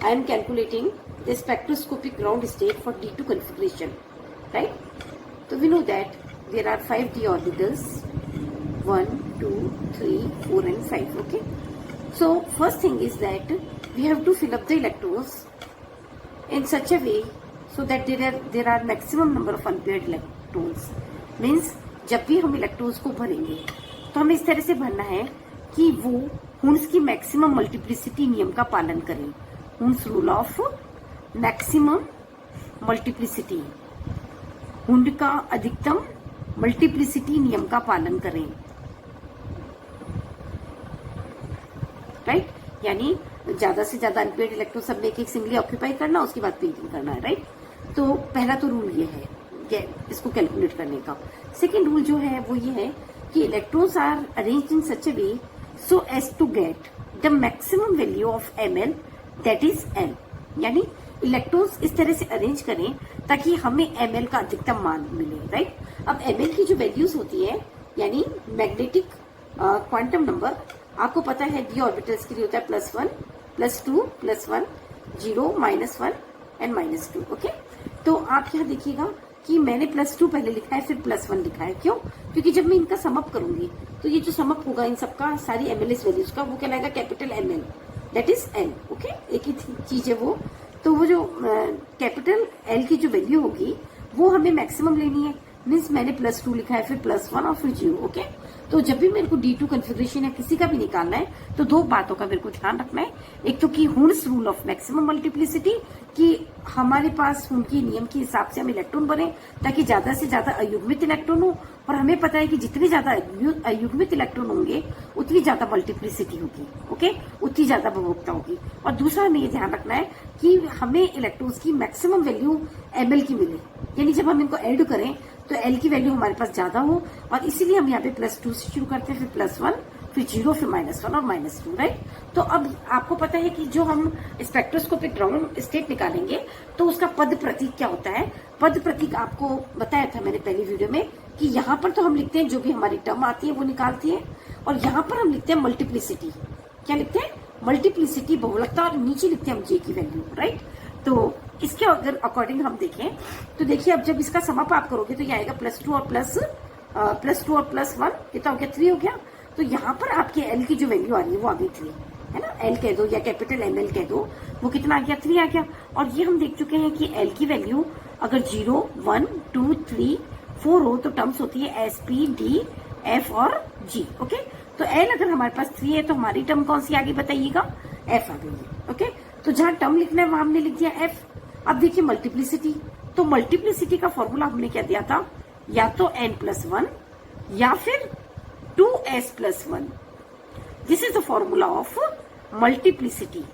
I am calculating the spectroscopic ground state for D2 configuration, right? So we know that there are 5 d orbitals, 1, 2, 3, 4 and 5. Okay. So first thing is that we have to fill up the electrons in such a way so that there are maximum number of unpaired electrons. Means जब भी हम electrons को भरेंगे तो हमें इस तरह से भरना है कि वो हुन्स की मैक्सिमम मल्टीप्लिसिटी नियम का पालन करें. Hund's rule of maximum multiplicity, Hund का अधिकतम मल्टीप्लिसिटी नियम का पालन करें. राइट? यानी ज्यादा से ज्यादा अनपेड इलेक्ट्रॉन सब में एक सिंगली ऑक्यूपाई करना, उसके बाद पेयरिंग करना है. राइट? तो पहला तो रूल ये है इसको कैलकुलेट करने का. सेकेंड रूल जो है वो ये है कि electrons are arranged in such a way so as to get the maximum value of ml, that is L. यानी इलेक्ट्रॉन्स इस तरह से अरेंज करें ताकि हमें ml का अधिकतम मान मिले. राइट? अब ml की जो वैल्यूज होती है यानी मैग्नेटिक क्वांटम नंबर, आपको पता है डी ऑर्बिटल्स के लिए होता है +1, +2, +1, 0, -1 एंड -2. ओके. तो आप यहाँ देखिएगा कि मैंने +2 पहले लिखा है फिर +1 लिखा है. क्यों? क्योंकि जब मैं इनका समअप करूंगी तो ये जो समअप होगा इन सबका सारी एमएलएस वैल्यूज का वो कहलाएगा capital ML, that is L. Okay. एक ही चीज है वो. तो वो जो कैपिटल L की जो वैल्यू होगी वो हमें मैक्सिमम लेनी है. मीन्स मैंने +2 लिखा है फिर +1 और फिर 0. ओके. तो जब भी मेरे को D2 कॉन्फ़िगरेशन है किसी का भी निकालना है तो दो बातों का मेरे को ध्यान रखना है. एक तो कि Hund's rule of maximum multiplicity, कि हमारे पास हुन के नियम के हिसाब से हम इलेक्ट्रॉन बने ताकि ज्यादा से ज्यादा अयुग्मित इलेक्ट्रॉन हो. और हमें पता है कि जितने ज्यादा अयुग्मित इलेक्ट्रॉन होंगे उतनी ज्यादा मल्टीप्लिसिटी होगी. ओके. उतनी ज्यादा बहुभुकता होगी. और दूसरा हमें ये ध्यान रखना है कि हमें इलेक्ट्रॉन्स की मैक्सिमम वैल्यू ML की मिले. यानी जब हम इनको ऐड करें तो L की वैल्यू हमारे पास ज्यादा हो. और इसीलिए हम यहाँ पे +2 से शुरू करते हैं, फिर +1, फिर 0, फिर -1 और -2. राइट? तो अब आपको पता है कि जो हम स्पेक्ट्रोस्कोपिक ग्राउंड स्टेट निकालेंगे तो उसका पद प्रतीक क्या होता है. पद प्रतीक आपको बताया था मैंने पहली वीडियो में कि यहाँ पर तो हम लिखते हैं जो भी हमारी टर्म आती है वो निकालती है, और यहाँ पर हम लिखते हैं मल्टीप्लिसिटी. क्या लिखते हैं? मल्टीप्लिसिटी, बहुलकता, और नीचे लिखते हैं हम J की वैल्यू. राइट? तो इसके अगर अकॉर्डिंग हम देखें तो देखिए अब जब इसका समअप आप करोगे तो ये आएगा +2 और +1 कितना हो गया? 3 हो गया. तो यहाँ पर आपके L की जो वैल्यू आ रही है वो आ गई 3 है ना. L कह दो या कैपिटल ML कह दो, वो कितना आ गया? 3 आ गया. और ये हम देख चुके हैं कि L की वैल्यू अगर 0, 1, 2, 3, 4 हो तो टर्म्स होती है S, P, D, F और G. ओके. तो L अगर हमारे पास 3 है तो हमारी टर्म कौन सी आगे बताइएगा? F आ गई है. ओके. तो जहां टर्म लिखना है वहां हमने लिख दिया F. अब देखिए मल्टीप्लिसिटी, तो मल्टीप्लिसिटी का फॉर्मूला हमने क्या दिया था? या तो n+1 या फिर 2s+1. This is the formula of multiplicity.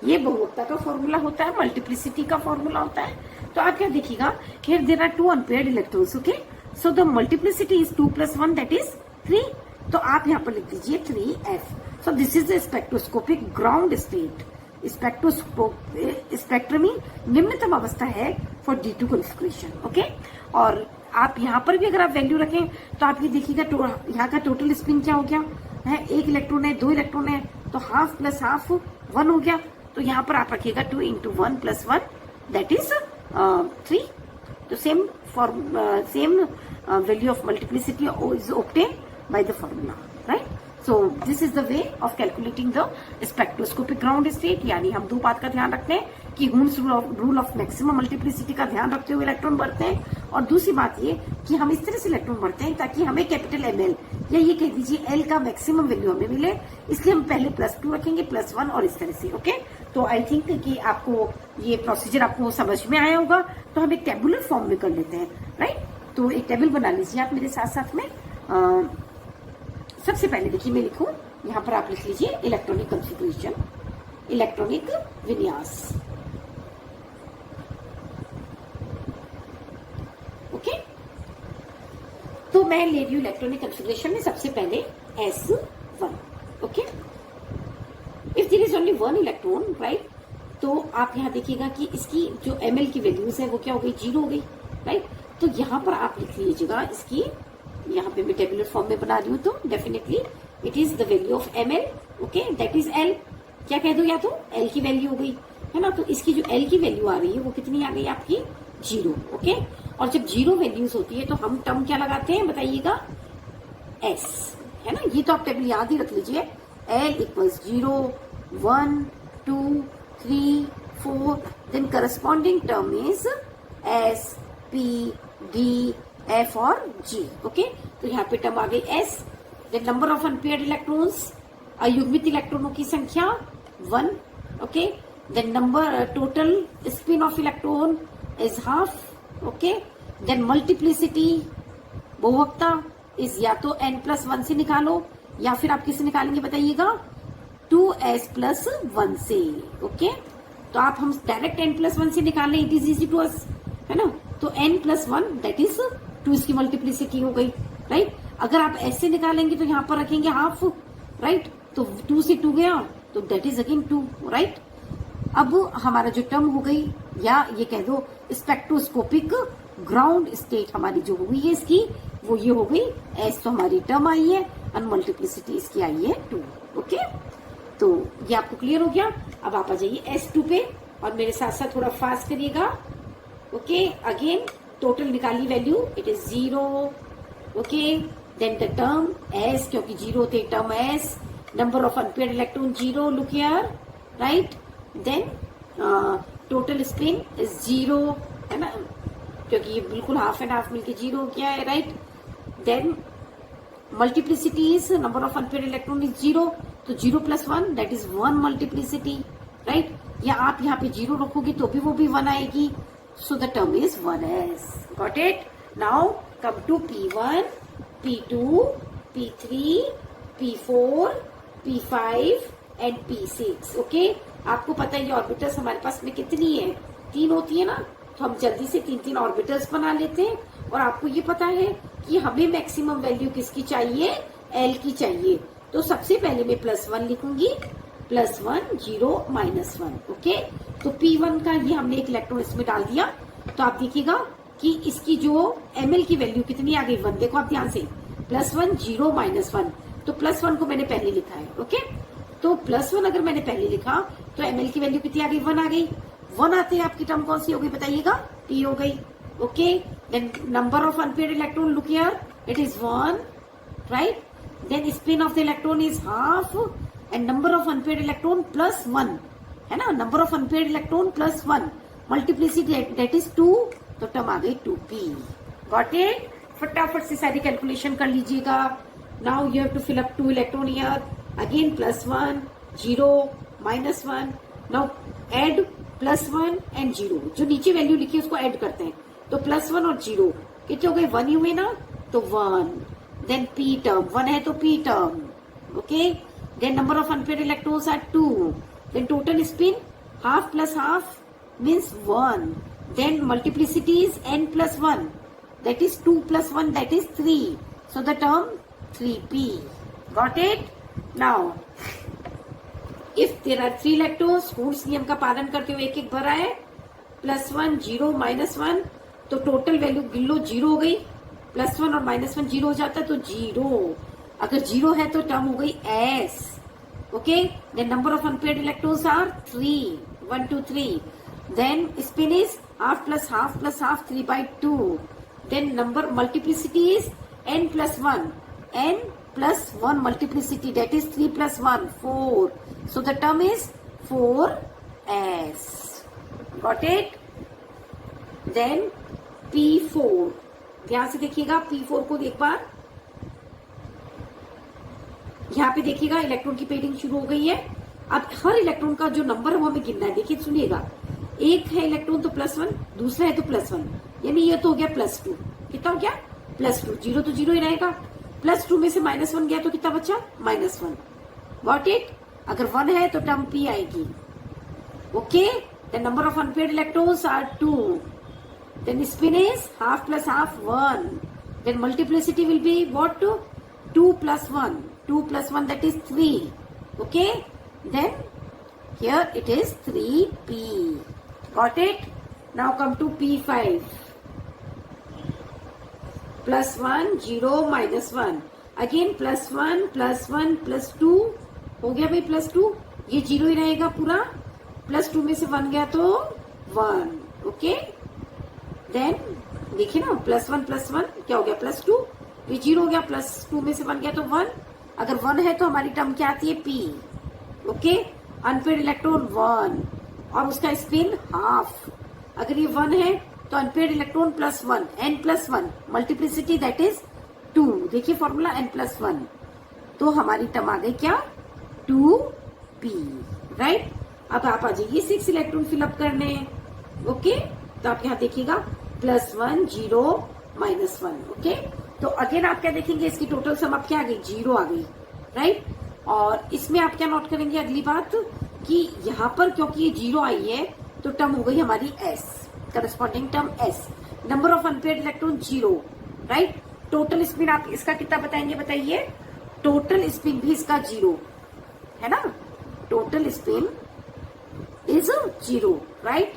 ये बहुभुकता का फॉर्मूला होता है, मल्टीप्लिसिटी का फॉर्मूला होता है. तो आप क्या देखिएगा, here there are 2 unpaired electrons. Okay. So the multiplicity is 2+1, that is 3. तो आप यहाँ पर लिख दीजिए 3f. So this is the spectroscopic ground state. स्पेक्ट्रमी निम्नतम अवस्था है फॉर D2 कॉन्फ़िगरेशन. ओके. और आप यहाँ पर भी अगर आप वैल्यू रखें तो आप ये देखिएगा यहाँ का टोटल स्पिन क्या हो गया है? 1 इलेक्ट्रॉन है, 2 इलेक्ट्रॉन है, तो हाफ प्लस हाफ 1 हो गया. तो यहाँ पर आप रखिएगा 2 × 1 + 1, दैट इज 3. तो same value of multiplicity is obtain by the formula. Right? So this is the way of calculating the spectroscopic ground state. यानी हम दो बात का ध्यान रखते हैं कि Hund's rule of maximum multiplicity का ध्यान रखते हुए इलेक्ट्रॉन बढ़ते हैं, और दूसरी बात ये कि हम इस तरह से इलेक्ट्रॉन बढ़ते हैं ताकि हमें कैपिटल ML या ये कह दीजिए L का मैक्सिमम वैल्यू हमें मिले. इसलिए हम पहले +2 रखेंगे, +1 और इस तरह से. ओके. तो आई थिंक कि आपको ये प्रोसीजर आपको समझ में आया होगा. तो हम एक टेबुलर फॉर्म में कर लेते हैं. राइट? तो एक टेबल बना लीजिए आप मेरे साथ साथ में. सबसे पहले देखिए मैं लिखूं, यहाँ पर आप लिख लीजिए इलेक्ट्रॉनिक कॉन्फ़िगरेशन, इलेक्ट्रॉनिक विन्यास. ओके. तो मैं ले रही हूँ इलेक्ट्रॉनिक कॉन्फ़िगरेशन में सबसे पहले S1. Okay. If there is only 1 electron, right, तो आप यहाँ देखिएगा कि इसकी जो ML की वैल्यूज है वो क्या हो गई? 0 हो गई. राइट? तो यहाँ पर आप लिख लीजिएगा इसकी, यहाँ पे मैं टेबुलर फॉर्म में बना रही हूँ तो definitely it is the value of ML. Okay. That is L. क्या कह दो, या तो एल की वैल्यू हो गई है ना, तो इसकी जो एल की वैल्यू आ रही है वो कितनी आ गई आपकी, 0। ओके, और जब 0 वैल्यूज होती है तो हम टर्म क्या लगाते हैं बताइएगा, एस, है ना। ये तो आप टेबल याद ही रख लीजिए, L equals 0, 1, 2, 3, 4, then corresponding term is S, P, D, F और जी। ओके, तो यहाँ पे टर्म आ गई S, then number of unpaired electrons, अयुग्मित इलेक्ट्रॉनों की संख्या 1। Okay, then number total spin of electron is half. Okay, then multiplicity, बहुवक्ता इज या तो n+1 से निकालो या फिर आप किससे निकालेंगे बताइएगा, 2s+1 से। ओके, तो आप हम डायरेक्ट n+1 से निकाल लें, it is easy to us, है ना। तो n+1 दैट इज 2 इसकी मल्टीप्लिसिटी हो गई, राइट। अगर आप s से निकालेंगे तो यहाँ पर रखेंगे हाफ, राइट, तो 2 से 2 गया तो दैट इज अगेन 2, राइट। अब हमारा जो टर्म हो गई, या ये कह दो स्पेक्ट्रोस्कोपिक ग्राउंड स्टेट हमारी जो हुई है इसकी, वो ये हो गई एस, तो हमारी टर्म आई है, और मल्टीप्लिसिटी इसकी आई है 2। ओके, तो ये आपको क्लियर हो गया। अब आप आ जाइए S2 पे और मेरे साथ साथ थोड़ा फास्ट करिएगा। ओके, अगेन टोटल निकाली value, it is 0। Okay, then the term S, क्योंकि 0 थे term S, number of unpaired electron 0, look here, right. Then total spin is 0, है ना, क्योंकि ये बिल्कुल हाफ एंड हाफ मिलके 0 हो गया है, right. Then multiplicity is number of unpaired electron is 0, तो 0+1 दैट इज 1 मल्टीप्लिसिटी, राइट। या आप यहाँ पे 0 रखोगे तो भी वो भी 1 आएगी, so the term is 1s। Got it. Now come to P1, P2, P3, P4, P5 and P6। Okay, आपको पता है ये ऑर्बिटल्स हमारे पास में कितनी है, 3 होती है ना, तो हम जल्दी से 3-3 ऑर्बिटल्स बना लेते हैं। और आपको ये पता है कि हमें मैक्सिमम वैल्यू किसकी चाहिए, एल की चाहिए, तो सबसे पहले मैं +1 लिखूंगी, +1, 0, -1। ओके, तो P1 का ये हमने एक इलेक्ट्रॉन इसमें डाल दिया, तो आप देखिएगा कि इसकी जो ml की वैल्यू कितनी आ गई, 1। देखो आप ध्यान से, +1, 0, -1, तो +1 को मैंने पहले लिखा है। ओके, तो +1 अगर मैंने पहले लिखा तो ml की वैल्यू कितनी आ गई, 1 आ गई। 1 आते हैं आपकी टर्म कौन सी हो गई बताइएगा, P हो गई। Okay, then number of unpaired electron, look here, it is 1, right. Then spin of the electron is half, and number of unpaired electron +1, है ना, number of unpaired electron +1, multiplicity that is 2, तो term आ गई 2p। Got it. फटाफट से सारी calculation कर लीजिएगा। Now you have to fill up 2 electron here, again +1, 0, -1। Now add +1 and 0, जो नीचे वैल्यू लिखी है उसको ऐड करते हैं, तो +1 और 0 कितने हो गए, 1 ही हुए ना, तो 1। देन P टर्म, 1 है तो P term. Okay, then number of unpaired electrons are 2, then total spin half plus half means 1, then multiplicity is n+1, that is 2+1, that is 3, so the term 3p। got it? Now if there are 3 electrons, Coulomb नियम का पालन करते हुए एक एक भरा है, +1, 0, -1, तो टोटल वैल्यू गिन लो, 0 हो गई, +1 और -1 0 हो जाता है तो 0। अगर 0 है तो टर्म हो गई S। Okay, then number of unpaired electrons are 3, 1, 2, 3, then spin is half plus half plus half, 3/2, then number multiplicity is n+1, n+1 multiplicity, that is 3 + 1, 4, so the term is 4s। got it? then P4, ध्यान से देखिएगा, P4 को एक बार यहाँ पे देखिएगा, electron की pairing शुरू हो गई है। अब हर इलेक्ट्रॉन का जो नंबर है वो हमें गिनना है। देखिए सुनिएगा, एक है इलेक्ट्रॉन तो +1, दूसरा है तो +1, यानी ये तो हो गया +2, कितना हो गया, +2, 0 तो 0 ही रहेगा, +2 में से -1 गया तो कितना बचा, -1। Got it? अगर 1 है तो टर्म P आएगी। Okay, the number of unpaired electrons are 2, then spin is half plus half 1, then multiplicity will be what, 2 + 1, 2 + 1 that is 3. Okay, then here it is 3p. Got it? Now come to P5. +1, 0, -1, again +1, +1, +2 हो गया भाई, +2, ये 0 ही रहेगा पूरा, +2 में से 1 गया तो 1, ओके। देन देखिए ना, +1 +1 क्या हो गया, +2, ये 0 हो गया, +2 में से 1 गया तो 1, अगर 1 है तो हमारी टर्म क्या आती है, P, ओके। अनपेड इलेक्ट्रॉन 1 और उसका स्पिन हाफ, अगर ये 1 है तो unpaired electron +1, n+1 multiplicity that is 2, देखिए फॉर्मूला n+1, तो हमारी टर्म आ गई क्या, 2p, राइट। अब आप आ जाइए 6 इलेक्ट्रॉन फिलअप करने, ओके। तो आप यहाँ देखिएगा +1 0 -1, ओके। तो अगेन आप क्या देखेंगे, इसकी टोटल सम अब क्या आ गई, 0 आ गई, राइट। और इसमें आप क्या नोट करेंगे, अगली बात कि यहाँ पर क्योंकि ये 0 आई है तो टर्म हो गई हमारी S, corresponding term S। Number of unpaired electron 0, right. Total spin आप इसका कितना बताएंगे, बताइए। टोटल स्पिन भी इसका 0 है ना, total spin is 0, right.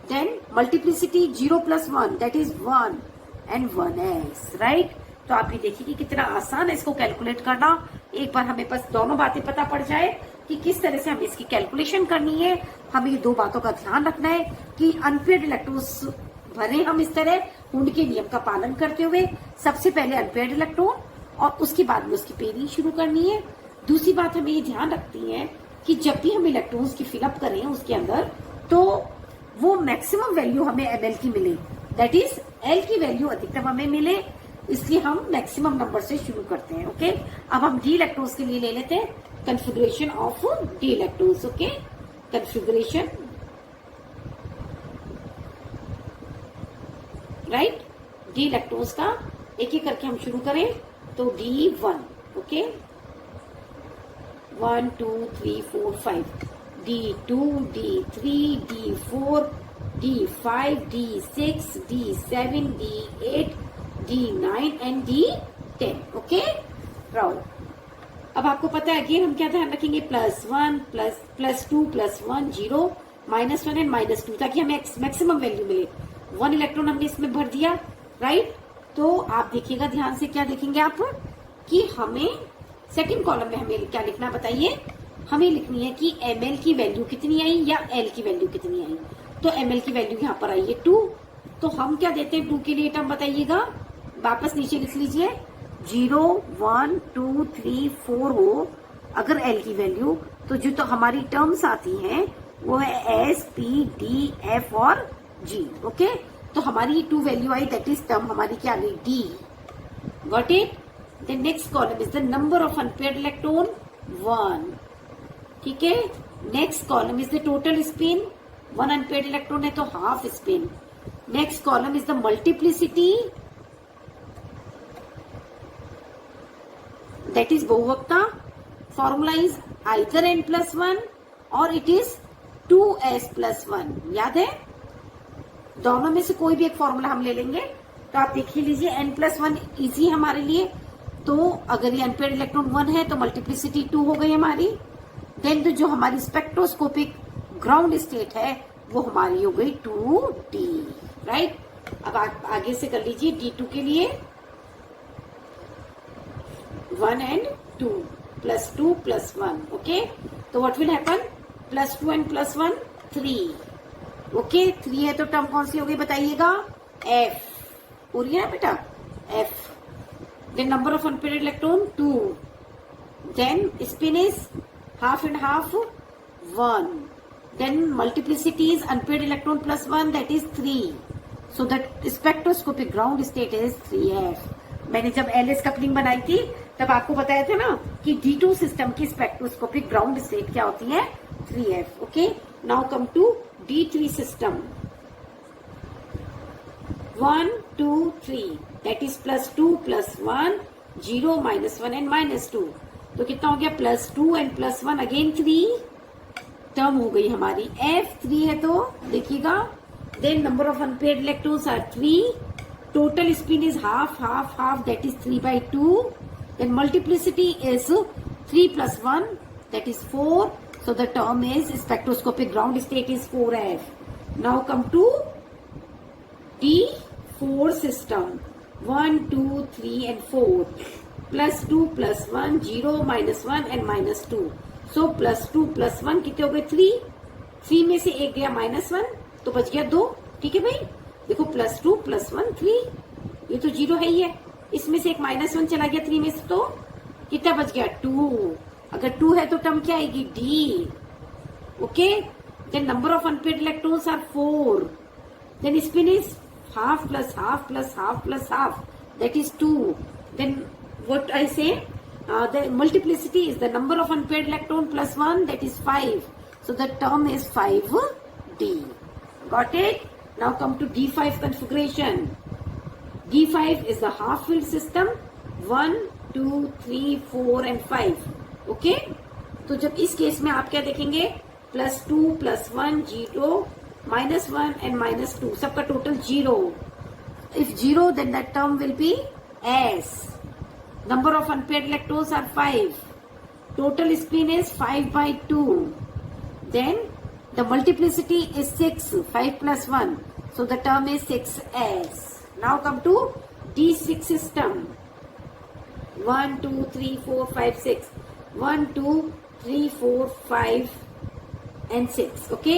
Then multiplicity 0 + 1 that is 1 and 1s, right. तो आप ये देखिए कि कितना आसान है इसको कैलकुलेट करना। एक बार हमें बस दोनों बातें पता पड़ जाए कि किस तरह से हमें इसकी कैलकुलेशन करनी है, हमें ये 2 बातों का ध्यान रखना है कि अनपेड इलेक्ट्रॉन्स भरे हम इस तरह हुंड के नियम का पालन करते हुए, सबसे पहले अनपेड इलेक्ट्रॉन और उसके बाद में उसकी पेयरिंग शुरू करनी है। दूसरी बात हमें ये ध्यान रखती है कि जब भी हम इलेक्ट्रॉन्स की फिलअप करें उसके अंदर, तो वो मैक्सिमम वैल्यू हमें ml की मिले, दैट इज L की वैल्यू अधिकतम हमें मिले, इसलिए हम मैक्सिमम नंबर से शुरू करते हैं, ओके। अब हम डी इलेक्ट्रॉन्स के लिए ले लेते हैं configuration of D electrons, okay. Configuration, right, D electrons का एक एक करके हम शुरू करें तो D1, okay, 1 2 3 4 5, D2 D3 D4 D5 D6 D7 D8 D9 and D10, okay. Round, अब आपको पता है अगेन हम क्या ध्यान रखेंगे, +1 +2 +1 0 -1 एंड -2, ताकि हमें मैक्सिमम वैल्यू मिले। 1 इलेक्ट्रॉन हमने इसमें भर दिया, राइट। तो आप देखिएगा ध्यान से, क्या देखेंगे आप कि हमें सेकंड कॉलम में हमें क्या लिखना, बताइए। हमें लिखनी है कि ml की वैल्यू कितनी आई या L की वैल्यू कितनी आई। तो ml की वैल्यू यहाँ पर आई है 2, तो हम क्या देते हैं 2 के लिए टर्म, बताइएगा। वापस नीचे लिख लीजिए, 0 1 2 3 4 हो अगर L की वैल्यू, तो जो तो हमारी टर्म्स आती हैं वो है S P D F और G, ओके। तो हमारी 2 वैल्यू आई, दैट इज टर्म हमारी क्या आ गई, D, got it. The next column is the number of unpaired electron 1, ठीक है। Next column is the total spin, 1 unpaired electron है तो half spin. Next column is the multiplicity, that is बहुवक्ता। Formula is either n+1 और it is 2s+1, याद है। दोनों में से कोई भी एक फॉर्मूला हम ले लेंगे। तो आप देख ही लीजिए, n+1 इजी हमारे लिए, तो अगर ये अनपेयर्ड इलेक्ट्रॉन 1 है तो मल्टीप्लिसिटी 2 हो गई हमारी। देन तो जो हमारी स्पेक्ट्रोस्कोपिक ग्राउंड स्टेट है वो हमारी हो गई 2d, राइट। अब आप आगे से कर लीजिए D2 के लिए, 1 and 2 +2 +1, ओके। तो what will happen, +2 and +1 3, okay. 3 है तो टर्म कौन सी हो गई, बताइएगा, F हो रही है ना बेटा, F। Then number of unpaired electron 2, then spin is half and half 1, then multiplicity is unpaired electron +1 that is 3, so that spectroscopic ground state is 3f। मैंने जब LS कपलिंग बनाई थी तब आपको बताया था ना कि D2 सिस्टम की स्पेक्ट्रोस्कोपिक ग्राउंड स्टेट क्या होती है, 3f, okay. Now come to D3 system, 1 2 3 that is +2 +1 0 -1 and -2, तो कितना हो गया, +2 and +1 अगेन 3 टर्म हो गई हमारी। F3 है तो देखिएगा, then number of unpaired electrons are 3, total spin is half half half that is 3/2, then multiplicity is 3 + 1 that is 4, so the term is spectroscopic ground state is 4f। Now come to D4 system, 1 2 3 and 4 +2 +1 0 -1 and -2, सो +2 + 1 कितने हो गए 3, 3 में से एक गया -1 तो बच गया 2। ठीक है भाई, देखो +2 + 1 3, ये तो 0 है ही है, इसमें से एक -1 चला गया 3 में से तो कितना बच गया 2। अगर 2 है तो टर्म क्या आएगी D। Okay, then number of unpaired electrons are 4, then spin is half plus half plus half plus half, that is 2. Then what I say, the multiplicity is the number of unpaired electron plus 1, that is 5. So the term is 5D. Got it? Now come to D5 configuration. D5 is the half filled system, 1 2 3 4 and 5. Okay, तो जब इस case में आप क्या देखेंगे, +2 + 1 0, -1 and -2, सबका total 0. If 0, then that term will be S. Number of unpaired electrons are 5. Total spin is 5/2. Then the multiplicity is 6, 5 + 1. So the term is 6S. Now come to D6 system. 1 2 3 4 5 6. 1 2 3 4 5 and 6. Okay.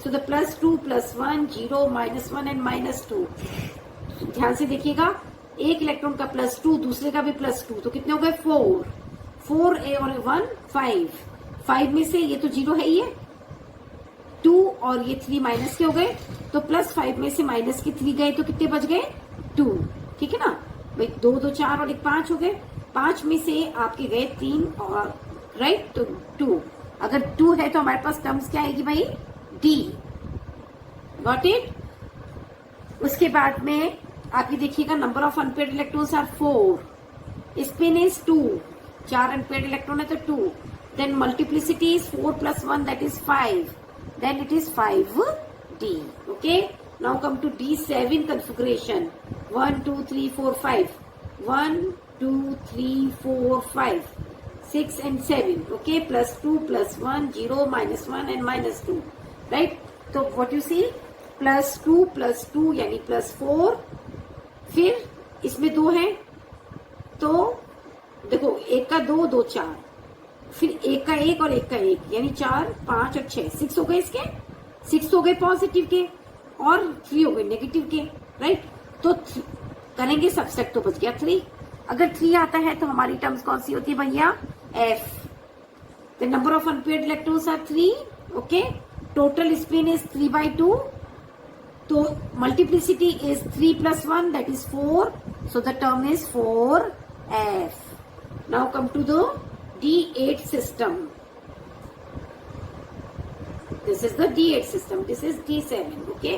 So the +2 + 1 0 -1 and -2. ध्यान से देखिएगा, एक electron का +2 दूसरे का भी +2 तो कितने हो गए 4, 4 A और 1 5, 5 में से ये तो 0 है ही है, 2 और ये 3 माइनस के हो गए, तो +5 में से माइनस के 3 गए तो कितने बच गए 2। ठीक है ना भाई, 2 2 4 और 1 5 हो गए, 5 में से आपके गए 3 और राइट तो 2। अगर 2 है तो हमारे पास टर्म्स क्या आएगी भाई D। Got it? उसके बाद में आप ये देखिएगा, number of unpaired electrons are 4, spin is 2, 4 unpaired electron है तो 2, then multiplicity is 4 + 1 that is 5, then it is 5D। Okay, now come to D7 configuration. 1 2 3 4 5, 1 2 3 4 5 6 and 7. Okay, +2 + 1 0 -1 and -2. Right, तो what you see, +2 + 2 यानी +4, फिर इसमें 2 है तो देखो, एक का 2 2 4, फिर एक का 1 और एक का 1 यानी 4 5 और 6 6 हो गए, इसके 6 हो गए पॉजिटिव के और 3 हो गए नेगेटिव के। राइट, तो करेंगे सबसेट तो बच गया 3। अगर 3 आता है तो हमारी टर्म्स कौन सी होती है भैया F। The number of unpaired electrons are 3। Okay, total spin is 3/2, तो multiplicity is 3 + 1 that is 4, so the term is 4F। Now come to the D8 system. This is the D8 system. This is D7. Okay,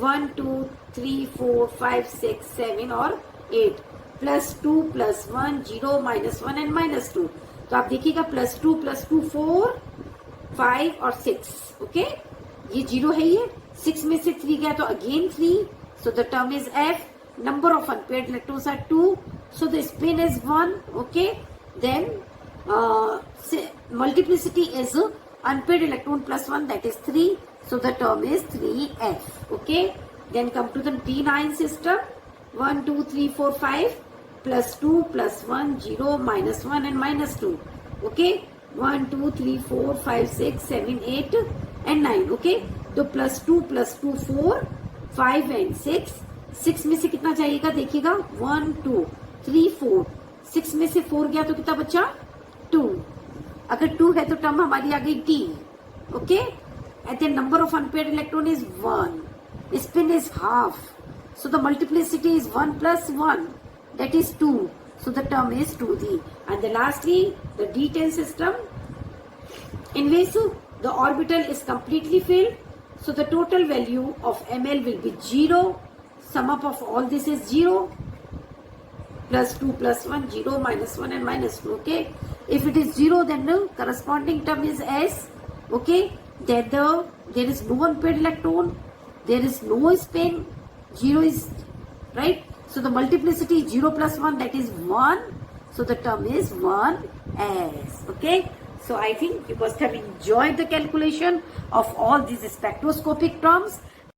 1 2 3 4 5 6 7 और 8, +2 + 1 0 -1 and -2। तो आप देखिएगा +2 + 2 4 5 और 6। Okay, ये 0 है, ये 6 में से 3 गया तो again 3, so the term is F। Number of unpaired electrons are 2, so the spin is 1। Okay, then multiplicity is unpaired electron + 1 that is 3, so the term is 3F. Okay, then come to the D9 system. 1 2 3 4 5 +2 + 1 0 -1 and -2. Okay, 1 2 3 4 5 6 7 8 and 9. Okay, तो +2 + 2 4 5 and 6, 6 में से कितना जाइएगा देखिएगा 1 2 3 4, 6 में से 4 गया तो कितना बचा 2। अगर 2 है तो टर्म हमारी आ गई D। Okay, at the number of unpaired electron is 1, spin is half, so the multiplicity is 1 + 1 that is 2, so the term is 2D। And lastly the D10 system, in which the orbital is completely filled, so the total value of ml will be 0, sum up of all this is 0, +2 + 1 0 -1 and -2. Okay, if it is 0 then the corresponding term is S. Okay, then there is no unpaired electron, there is no spin, 0 is right, so the multiplicity is 0 + 1 that is 1, so the term is 1S. Okay, so I think you must have enjoyed the calculation of all these spectroscopic terms.